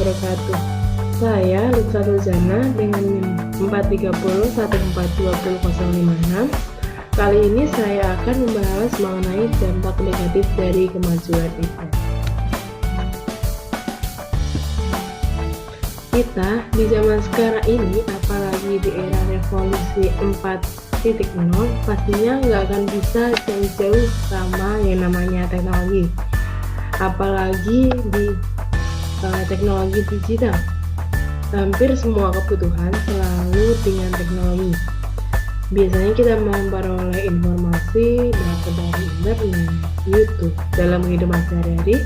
wabarakatuh. Saya Lutfa Ruzana dengan NIM 430142056. Kali ini saya akan membahas mengenai dampak negatif dari kemajuan internet. Kita di zaman sekarang ini, apalagi di era revolusi 4.0, pastinya nggak akan bisa jauh-jauh sama yang namanya teknologi. Apalagi di teknologi digital, hampir semua kebutuhan selalu dengan teknologi. Biasanya kita memperoleh informasi dari internet, YouTube dalam kehidupan sehari-hari.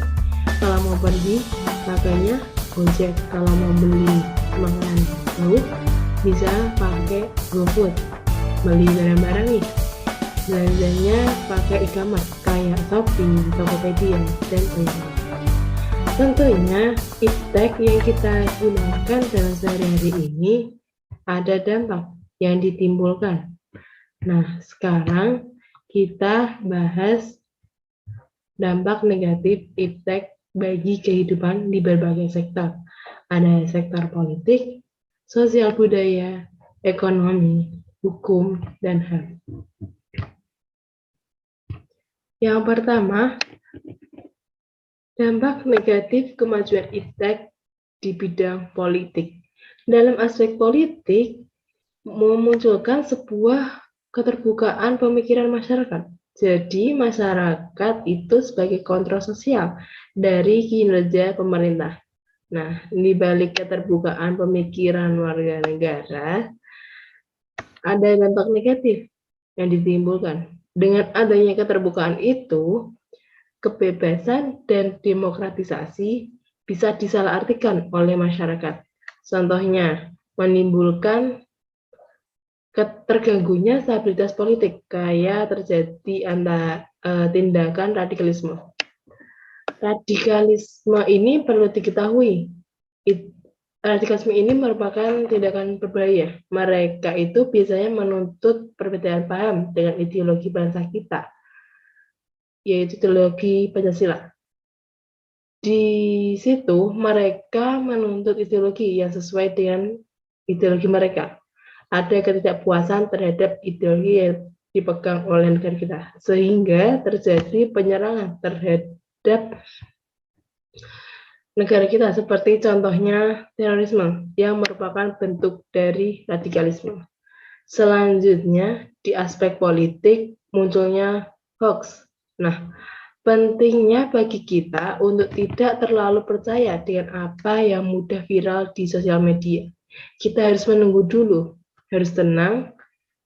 Kalau mau pergi, makanya Gojek. Kalau mau beli makanan jauh, bisa pakai GoFood. Beli barang-barang nih, belanjanya pakai e-commerce kayak Shopee, Tokopedia, dan lain-lain. Tentunya iptek yang kita gunakan dalam sehari-hari ini ada dampak yang ditimbulkan. Nah, sekarang kita bahas dampak negatif iptek bagi kehidupan di berbagai sektor. Ada sektor politik, sosial budaya, ekonomi, hukum, dan HAM. Yang pertama, dampak negatif kemajuan iptek di bidang politik. Dalam aspek politik, memunculkan sebuah keterbukaan pemikiran masyarakat. Jadi, masyarakat itu sebagai kontrol sosial dari kinerja pemerintah. Nah, di balik keterbukaan pemikiran warga negara, ada dampak negatif yang ditimbulkan. Dengan adanya keterbukaan itu, kebebasan dan demokratisasi bisa disalahartikan oleh masyarakat. Contohnya, menimbulkan terganggunya stabilitas politik, kayak terjadi tindakan radikalisme. Radikalisme ini perlu diketahui. Radikalisme ini merupakan tindakan berbahaya. Mereka itu biasanya menuntut perbedaan paham dengan ideologi bangsa kita, yaitu ideologi Pancasila. Di situ mereka menuntut ideologi yang sesuai dengan ideologi mereka. Ada ketidakpuasan terhadap ideologi yang dipegang oleh negara kita, sehingga terjadi penyerangan terhadap negara kita, seperti contohnya terorisme yang merupakan bentuk dari radikalisme. Selanjutnya, di aspek politik munculnya hoax. Nah, pentingnya bagi kita untuk tidak terlalu percaya dengan apa yang mudah viral di sosial media. Kita harus menunggu dulu, harus tenang.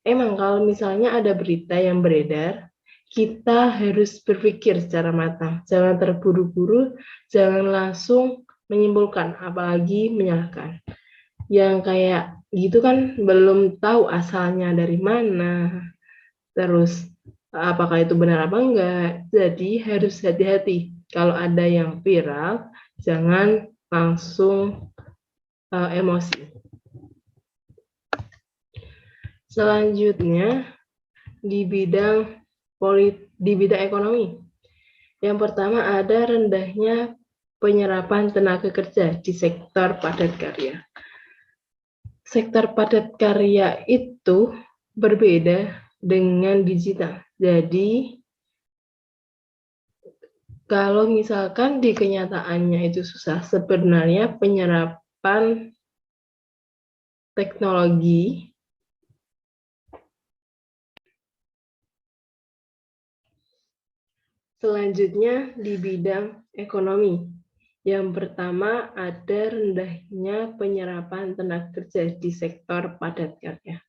Emang kalau misalnya ada berita yang beredar, kita harus berpikir secara matang. Jangan terburu-buru, jangan langsung menyimpulkan, apalagi menyalahkan. Yang kayak gitu kan belum tahu asalnya dari mana, terus apakah itu benar apa enggak. Jadi harus hati-hati. Kalau ada yang viral, jangan langsung emosi. Selanjutnya, di bidang ekonomi. Yang pertama ada rendahnya penyerapan tenaga kerja di sektor padat karya. Sektor padat karya itu berbeda dengan digital. Jadi, kalau misalkan di kenyataannya itu susah, sebenarnya penyerapan teknologi selanjutnya di bidang ekonomi. Yang pertama ada rendahnya penyerapan tenaga kerja di sektor padat karya.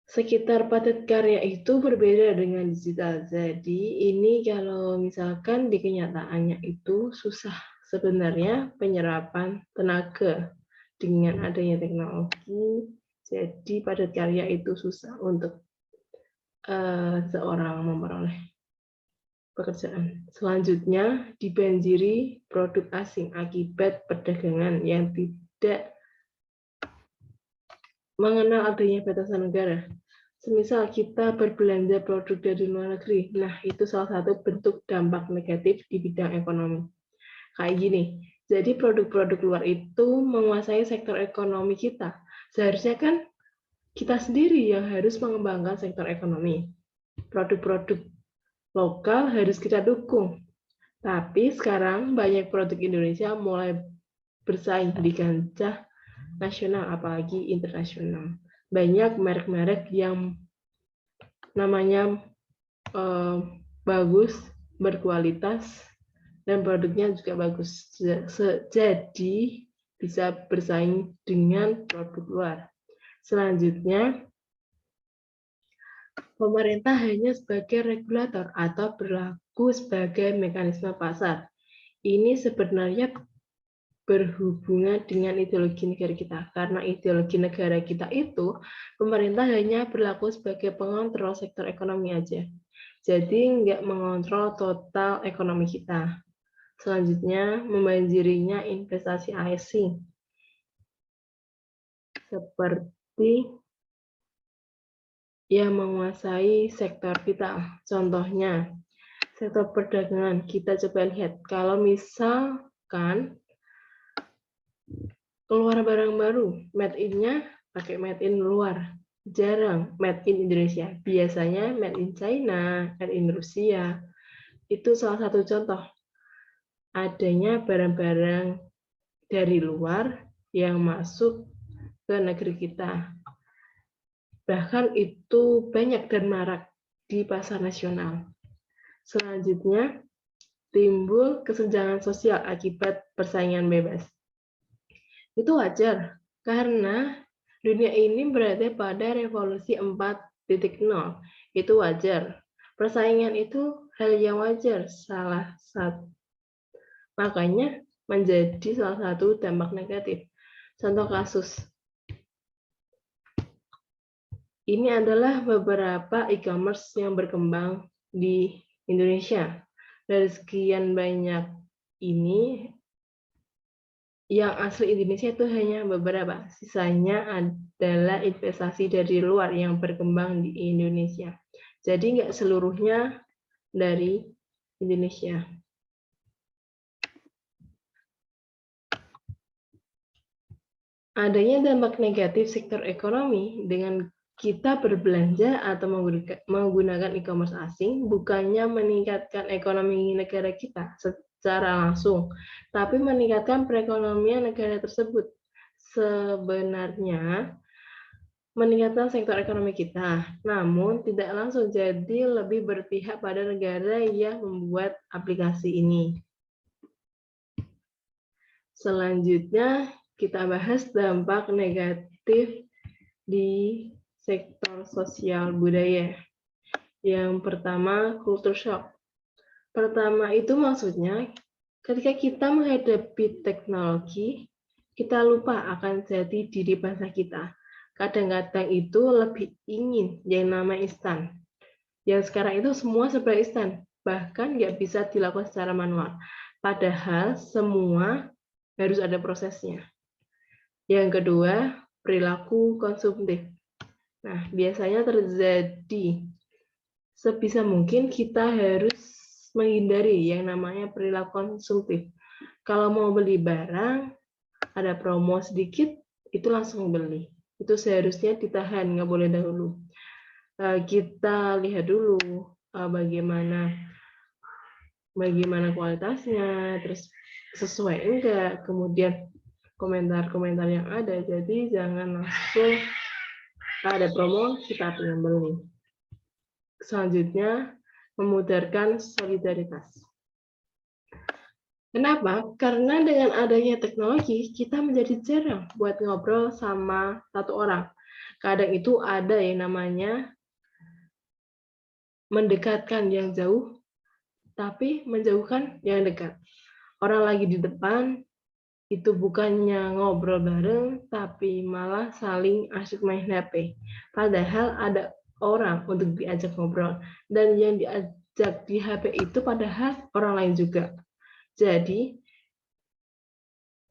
Sekitar padat karya itu berbeda dengan digital. Jadi ini kalau misalkan di kenyataannya itu susah sebenarnya penyerapan tenaga dengan adanya teknologi. Jadi padat karya itu susah untuk seorang memperoleh pekerjaan. Selanjutnya, dibanjiri produk asing akibat perdagangan yang tidak mengenal adanya batasan negara. Semisal kita berbelanja produk dari luar negeri, nah itu salah satu bentuk dampak negatif di bidang ekonomi. Kayak gini, Jadi produk-produk luar itu menguasai sektor ekonomi kita. Seharusnya kan kita sendiri yang harus mengembangkan sektor ekonomi. Produk-produk lokal harus kita dukung. Tapi sekarang banyak produk Indonesia mulai bersaing di kancah nasional, apalagi internasional. Banyak merek-merek yang namanya bagus, berkualitas, dan produknya juga bagus. Jadi bisa bersaing dengan produk luar. Selanjutnya, pemerintah hanya sebagai regulator atau berlaku sebagai mekanisme pasar. Ini sebenarnya berhubungan dengan ideologi negara kita. Karena ideologi negara kita itu, pemerintah hanya berlaku sebagai pengontrol sektor ekonomi aja. Jadi nggak mengontrol total ekonomi kita. Selanjutnya, membanjirinya investasi asing. Seperti yang menguasai sektor kita. Contohnya, sektor perdagangan. Kita coba lihat, kalau misalkan keluar barang baru, made in-nya pakai made in luar. Jarang made in Indonesia. Biasanya made in China, made in Rusia. Itu salah satu contoh adanya barang-barang dari luar yang masuk ke negeri kita. Bahkan itu banyak dan marak di pasar nasional. Selanjutnya, timbul kesenjangan sosial akibat persaingan bebas. Itu wajar, karena dunia ini berada pada revolusi 4.0. Itu wajar. Persaingan itu hal yang wajar, makanya menjadi salah satu dampak negatif. Contoh kasus. Ini adalah beberapa e-commerce yang berkembang di Indonesia. Dari sekian banyak ini, yang asli Indonesia itu hanya beberapa. Sisanya adalah investasi dari luar yang berkembang di Indonesia. Jadi nggak seluruhnya dari Indonesia. Adanya dampak negatif sektor ekonomi dengan kita berbelanja atau menggunakan e-commerce asing bukannya meningkatkan ekonomi negara kita secara langsung, tapi meningkatkan perekonomian negara tersebut. Sebenarnya meningkatkan sektor ekonomi kita, namun tidak langsung, jadi lebih berpihak pada negara yang membuat aplikasi ini. Selanjutnya, kita bahas dampak negatif di sektor sosial budaya. Yang pertama, culture shock. Pertama itu maksudnya, ketika kita menghadapi teknologi, kita lupa akan jati diri bangsa kita. Kadang-kadang itu lebih ingin yang namanya instan. Yang sekarang itu semua serba instan, bahkan nggak bisa dilakukan secara manual. Padahal semua harus ada prosesnya. Yang kedua, perilaku konsumtif. Nah, biasanya terjadi sebisa mungkin kita harus menghindari yang namanya perilaku konsumtif. Kalau mau beli barang, ada promo sedikit, itu langsung beli. Itu seharusnya ditahan, nggak boleh dahulu. Kita lihat dulu bagaimana kualitasnya, terus sesuai enggak, kemudian komentar-komentar yang ada. Jadi jangan langsung ada promo kita pengen beli. Selanjutnya, memudarkan solidaritas. Kenapa? Karena dengan adanya teknologi, kita menjadi jarang buat ngobrol sama satu orang. Kadang itu ada yang namanya mendekatkan yang jauh, tapi menjauhkan yang dekat. Orang lagi di depan, itu bukannya ngobrol bareng, tapi malah saling asyik main HP. Padahal ada orang untuk diajak ngobrol. Dan yang diajak di HP itu padahal orang lain juga. Jadi,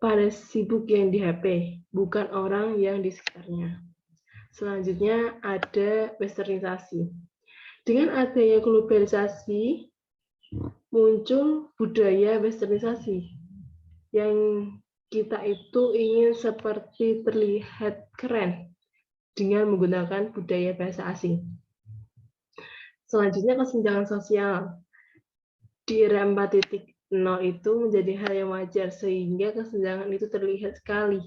pada sibuk yang di HP, bukan orang yang di sekitarnya. Selanjutnya ada westernisasi. Dengan adanya globalisasi, muncul budaya westernisasi. yang kita itu ingin seperti terlihat keren dengan menggunakan budaya bahasa asing. Selanjutnya, kesenjangan sosial. Di era 4.0 itu menjadi hal yang wajar, sehingga kesenjangan itu terlihat sekali.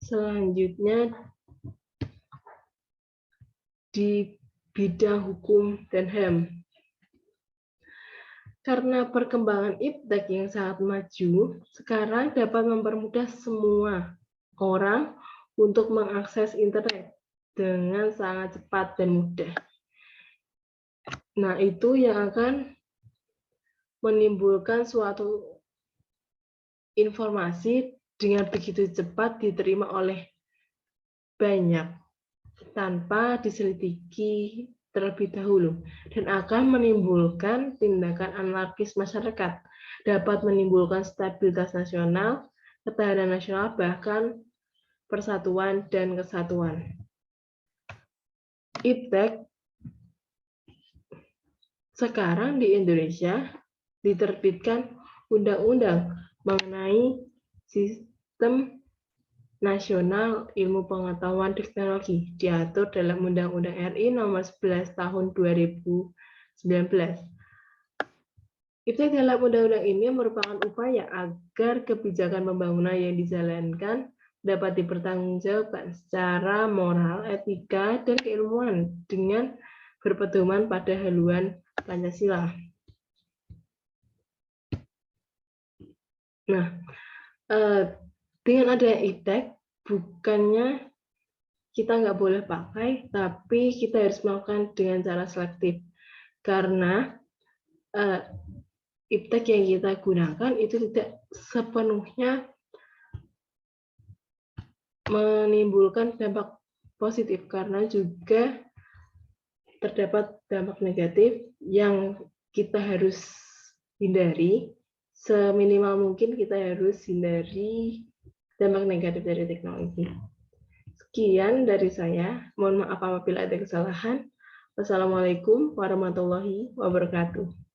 Selanjutnya, di bidang hukum dan HAM. Karena perkembangan iptek yang sangat maju, sekarang dapat mempermudah semua orang untuk mengakses internet dengan sangat cepat dan mudah. Nah, itu yang akan menimbulkan suatu informasi dengan begitu cepat diterima oleh banyak tanpa diselidiki terlebih dahulu dan akan menimbulkan tindakan anarkis masyarakat, dapat menimbulkan stabilitas nasional, ketahanan nasional, bahkan persatuan dan kesatuan. Iptek sekarang di Indonesia diterbitkan undang-undang mengenai sistem Nasional Ilmu Pengetahuan Teknologi, diatur dalam Undang-Undang RI Nomor 11 Tahun 2019. Itu dalam undang-undang ini merupakan upaya agar kebijakan pembangunan yang dijalankan dapat dipertanggungjawabkan secara moral, etika, dan keilmuan dengan berpedoman pada haluan Pancasila. Nah, dengan adanya iptek, bukannya kita nggak boleh pakai, tapi kita harus melakukan dengan cara selektif. Karena iptek yang kita gunakan itu tidak sepenuhnya menimbulkan dampak positif, karena juga terdapat dampak negatif yang kita harus hindari. Seminimal mungkin kita harus hindari dampak negatif dari teknologi. Sekian dari saya. Mohon maaf apabila ada kesalahan. Wassalamualaikum warahmatullahi wabarakatuh.